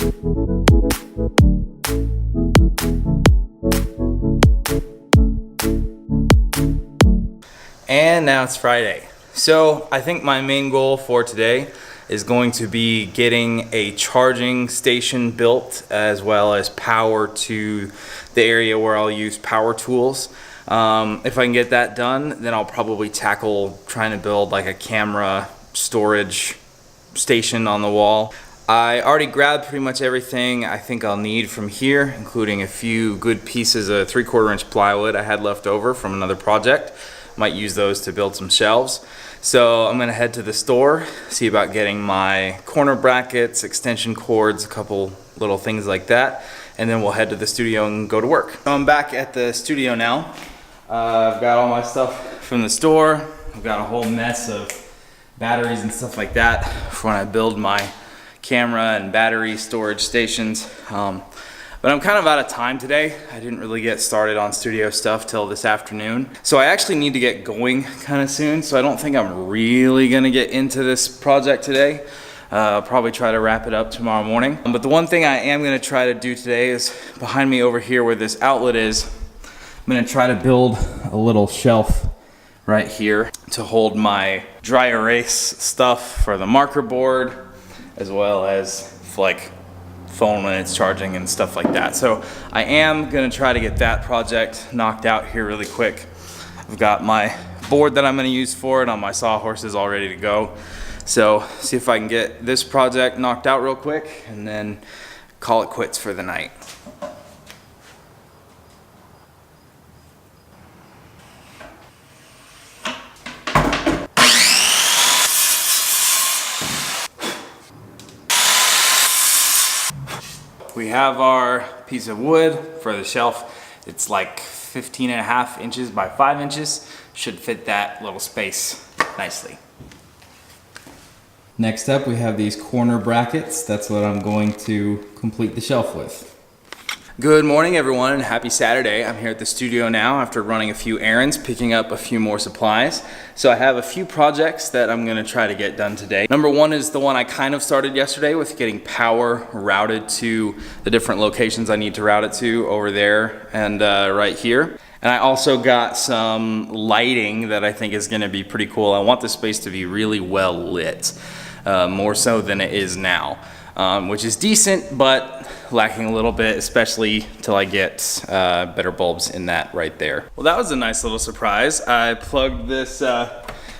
And now it's Friday. So I think my main goal for today is going to be getting a charging station built, as well as power to the area where I'll use power tools. If I can get that done, then I'll probably tackle trying to build like a camera storage station on the wall. I already grabbed pretty much everything I think I'll need from here, including a few good pieces of 3/4 inch plywood I had left over from another project. Might use those to build some shelves. So I'm gonna head to the store, see about getting my corner brackets, extension cords, a couple little things like that, and then we'll head to the studio and go to work. So I'm back at the studio now. I've got all my stuff from the store. I've got a whole mess of batteries and stuff like that for when I build my camera and battery storage stations. But I'm kind of out of time today. I didn't really get started on studio stuff till this afternoon. So I actually need to get going kind of soon, so I don't think I'm really gonna get into this project today. I'll probably try to wrap it up tomorrow morning. But the one thing I am gonna try to do today is behind me over here where this outlet is, I'm gonna try to build a little shelf right here to hold my dry erase stuff for the marker board, as well as like phone when it's charging and stuff like that. So I am gonna try to get that project knocked out here really quick. I've got my board that I'm gonna use for it on my sawhorses all ready to go. So see if I can get this project knocked out real quick and then call it quits for the night. We have our piece of wood for the shelf. It's like 15.5 inches by 5 inches. Should fit that little space nicely. Next up, we have these corner brackets. That's what I'm going to complete the shelf with. Good morning, everyone, and happy Saturday. I'm here at the studio now after running a few errands, picking up a few more supplies. So I have a few projects that I'm gonna try to get done today. Number one is the one I kind of started yesterday with getting power routed to the different locations I need to route it to over there and right here. And I also got some lighting that I think is gonna be pretty cool. I want the space to be really well lit, more so than it is now. Which is decent, but lacking a little bit, especially till I get better bulbs in that right there. Well, that was a nice little surprise. I plugged this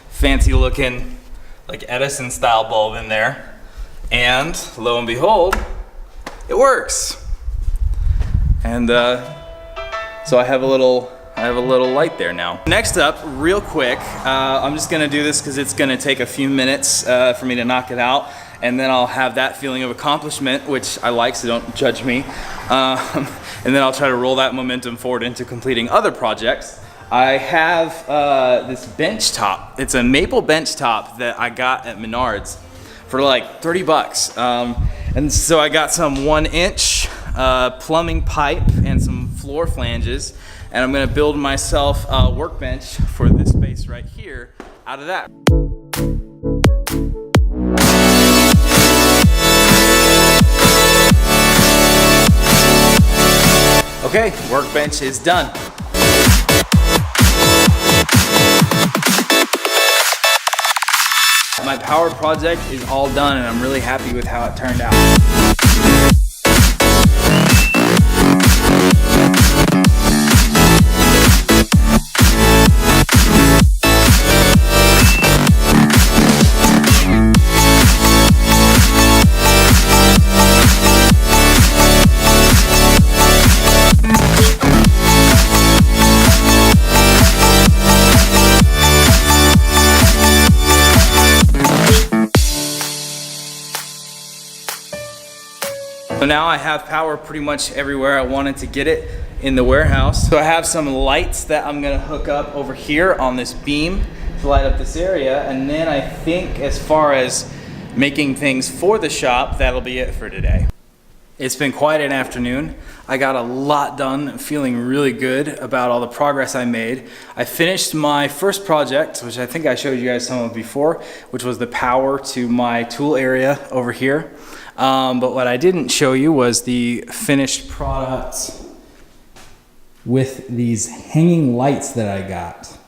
fancy looking like Edison style bulb in there, and lo and behold, it works. And so I have a little light there now. Next up, real quick, I'm just gonna do this because it's gonna take a few minutes for me to knock it out. And then I'll have that feeling of accomplishment, which I like, so don't judge me. And then I'll try to roll that momentum forward into completing other projects. I have this bench top. It's a maple bench top that I got at Menards for like 30 bucks. And so I got some 1-inch plumbing pipe and some floor flanges. And I'm gonna build myself a workbench for this space right here out of that. Okay, workbench is done. My power project is all done and I'm really happy with how it turned out. So now I have power pretty much everywhere I wanted to get it in the warehouse. So I have some lights that I'm gonna hook up over here on this beam to light up this area. And then I think as far as making things for the shop, that'll be it for today. It's been quite an afternoon. I got a lot done, feeling really good about all the progress I made. I finished my first project, which I think I showed you guys some of before, which was the power to my tool area over here. But what I didn't show you was the finished product with these hanging lights that I got.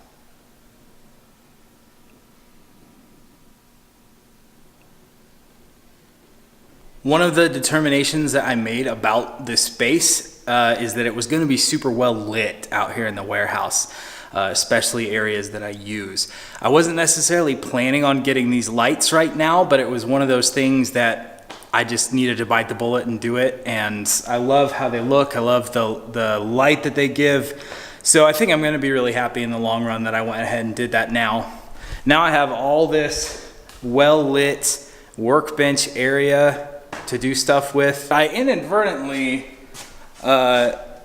One of the determinations that I made about this space is that it was going to be super well lit out here in the warehouse, especially areas that I use. I wasn't necessarily planning on getting these lights right now, but it was one of those things that I just needed to bite the bullet and do it. And I love how they look. I love the light that they give. So I think I'm going to be really happy in the long run that I went ahead and did that now. Now I have all this well lit workbench area to do stuff with. I inadvertently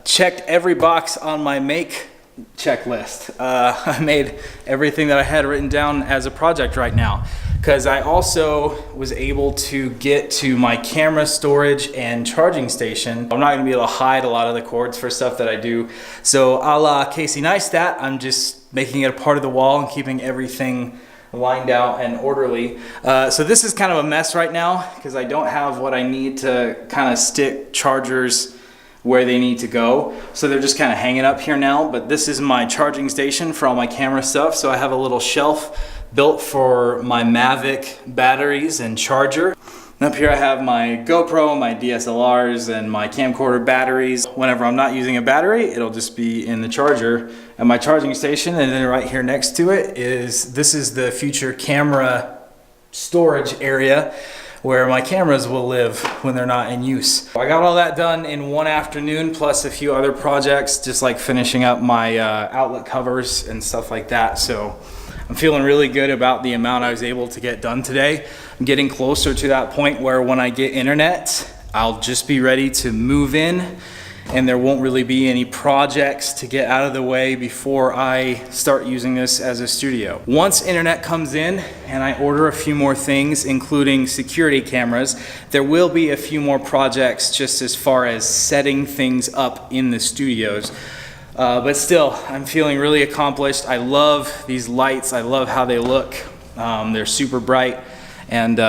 checked every box on my make checklist. I made everything that I had written down as a project right now, because I also was able to get to my camera storage and charging station. I'm not going to be able to hide a lot of the cords for stuff that I do. So a la Casey Neistat, I'm just making it a part of the wall and keeping everything lined out and orderly. So this is kind of a mess right now because I don't have what I need to kind of stick chargers where they need to go. So they're just kind of hanging up here now, but this is my charging station for all my camera stuff. So I have a little shelf built for my Mavic batteries and charger. And up here I have my GoPro, my DSLRs, and my camcorder batteries. Whenever I'm not using a battery, it'll just be in the charger at my charging station. And then right here next to it this is the future camera storage area where my cameras will live when they're not in use. I got all that done in one afternoon, plus a few other projects, just like finishing up my outlet covers and stuff like that. So I'm feeling really good about the amount I was able to get done today. I'm getting closer to that point where when I get internet, I'll just be ready to move in and there won't really be any projects to get out of the way before I start using this as a studio. Once internet comes in and I order a few more things, including security cameras, there will be a few more projects just as far as setting things up in the studios. But still, I'm feeling really accomplished. I love these lights. I love how they look. They're super bright. And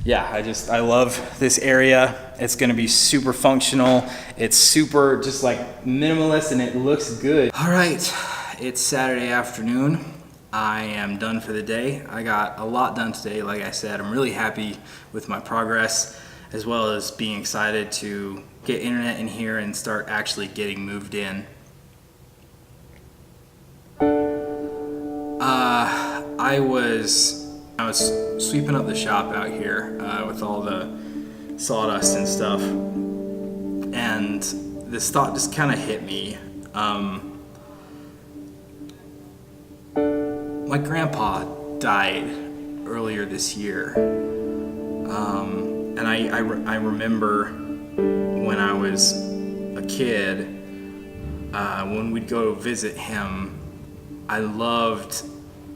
yeah, I love this area. It's gonna be super functional. It's super just like minimalist and it looks good. All right, it's Saturday afternoon. I am done for the day. I got a lot done today, like I said. I'm really happy with my progress, as well as being excited to get internet in here and start actually getting moved in. I was sweeping up the shop out here with all the sawdust and stuff, and this thought just kind of hit me. My grandpa died earlier this year, and I remember when I was a kid, when we'd go visit him, I loved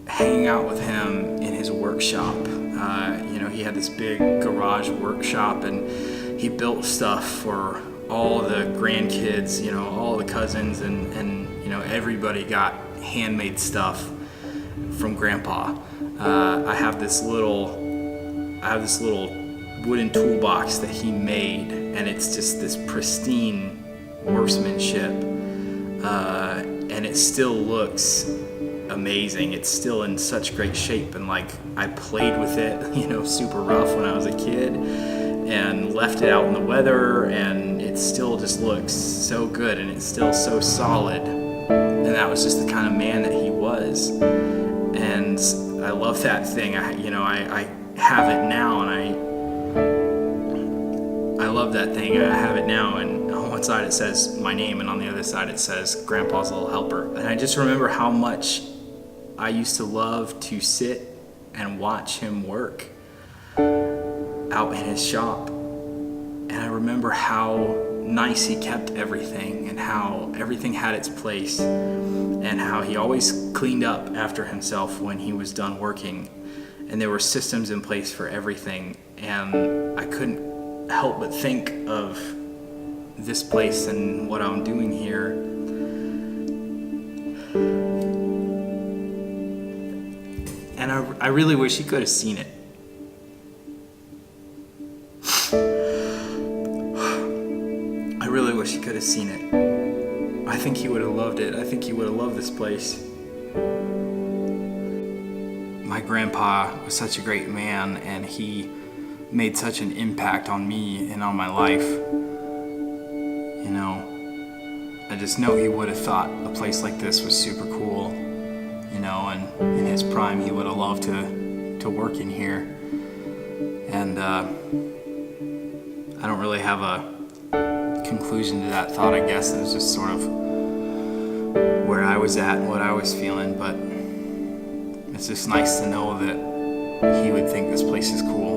hanging out with him in his workshop. You know, he had this big garage workshop and he built stuff for all the grandkids, you know, all the cousins, and you know, everybody got handmade stuff from Grandpa. I have this little wooden toolbox that he made, and it's just this pristine workmanship, and it still looks amazing. It's still in such great shape, and like I played with it, you know, super rough when I was a kid and left it out in the weather, and it still just looks so good and it's still so solid. And that was just the kind of man that he was, and I love that thing. I have it now, and I love that thing. I have it now, and on one side it says my name and on the other side it says Grandpa's Little Helper. And I just remember how much I used to love to sit and watch him work out in his shop. And I remember how nice he kept everything, and how everything had its place, and how he always cleaned up after himself when he was done working. And there were systems in place for everything, and I couldn't help but think of this place and what I'm doing here. And I really wish he could have seen it. wish he could have seen it. I think he would have loved it. I think he would have loved this place. My grandpa was such a great man, and he made such an impact on me and on my life. You know, I just know he would have thought a place like this was super cool. You know, and in his prime, he would have loved to work in here. And I don't really have a conclusion to that thought. I guess it was just sort of where I was at and what I was feeling, but it's just nice to know that he would think this place is cool.